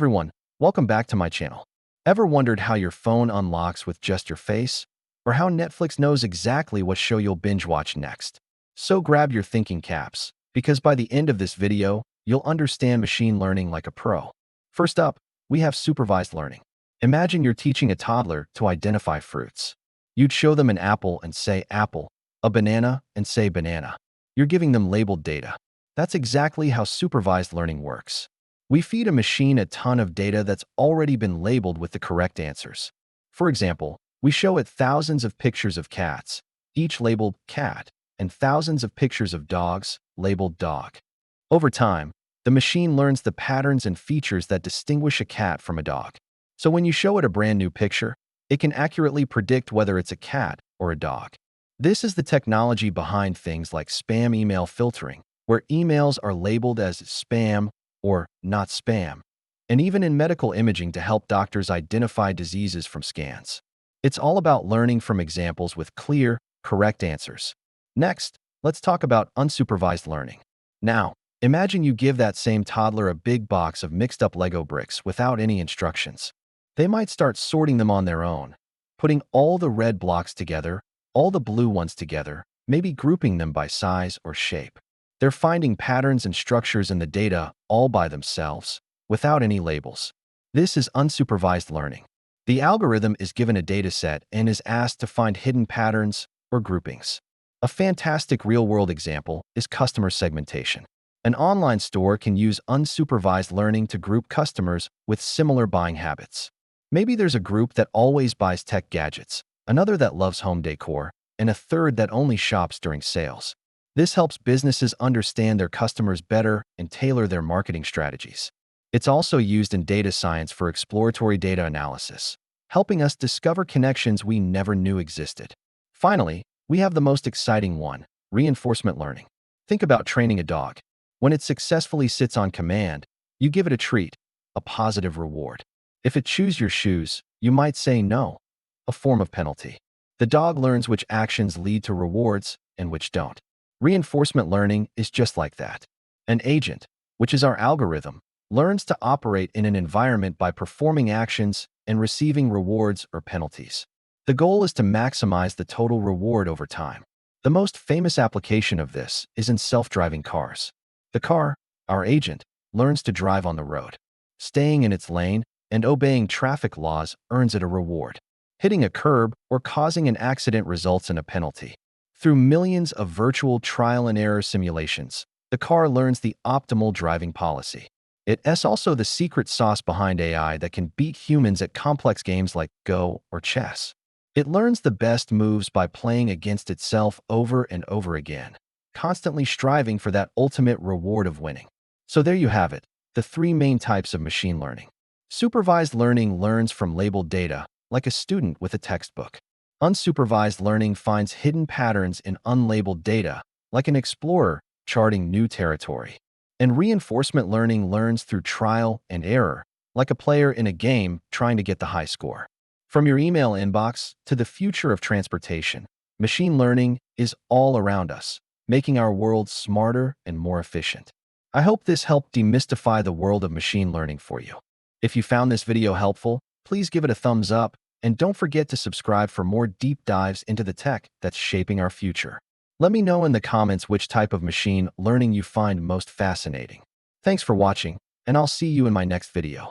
everyone, welcome back to my channel. Ever wondered how your phone unlocks with just your face? Or how Netflix knows exactly what show you'll binge watch next? So grab your thinking caps, because by the end of this video, you'll understand machine learning like a pro. First up, we have supervised learning. Imagine you're teaching a toddler to identify fruits. You'd show them an apple and say apple, a banana and say banana. You're giving them labeled data. That's exactly how supervised learning works. We feed a machine a ton of data that's already been labeled with the correct answers. For example, we show it thousands of pictures of cats, each labeled cat, and thousands of pictures of dogs, labeled dog. Over time, the machine learns the patterns and features that distinguish a cat from a dog. So when you show it a brand new picture, it can accurately predict whether it's a cat or a dog. This is the technology behind things like spam email filtering, where emails are labeled as spam or not spam, and even in medical imaging to help doctors identify diseases from scans. It's all about learning from examples with clear, correct answers. Next, let's talk about unsupervised learning. Now, imagine you give that same toddler a big box of mixed-up Lego bricks without any instructions. They might start sorting them on their own, putting all the red blocks together, all the blue ones together, maybe grouping them by size or shape. They're finding patterns and structures in the data all by themselves, without any labels. This is unsupervised learning. The algorithm is given a dataset and is asked to find hidden patterns or groupings. A fantastic real-world example is customer segmentation. An online store can use unsupervised learning to group customers with similar buying habits. Maybe there's a group that always buys tech gadgets, another that loves home decor, and a third that only shops during sales. This helps businesses understand their customers better and tailor their marketing strategies. It's also used in data science for exploratory data analysis, helping us discover connections we never knew existed. Finally, we have the most exciting one, reinforcement learning. Think about training a dog. When it successfully sits on command, you give it a treat, a positive reward. If it chews your shoes, you might say no, a form of penalty. The dog learns which actions lead to rewards and which don't. Reinforcement learning is just like that. An agent, which is our algorithm, learns to operate in an environment by performing actions and receiving rewards or penalties. The goal is to maximize the total reward over time. The most famous application of this is in self-driving cars. The car, our agent, learns to drive on the road. Staying in its lane and obeying traffic laws earns it a reward. Hitting a curb or causing an accident results in a penalty. Through millions of virtual trial and error simulations, the car learns the optimal driving policy. It's also the secret sauce behind AI that can beat humans at complex games like Go or chess. It learns the best moves by playing against itself over and over again, constantly striving for that ultimate reward of winning. So there you have it, the three main types of machine learning. Supervised learning learns from labeled data, like a student with a textbook. Unsupervised learning finds hidden patterns in unlabeled data, like an explorer charting new territory. And reinforcement learning learns through trial and error, like a player in a game trying to get the high score. From your email inbox to the future of transportation, machine learning is all around us, making our world smarter and more efficient. I hope this helped demystify the world of machine learning for you. If you found this video helpful, please give it a thumbs up, and don't forget to subscribe for more deep dives into the tech that's shaping our future. Let me know in the comments which type of machine learning you find most fascinating. Thanks for watching, and I'll see you in my next video.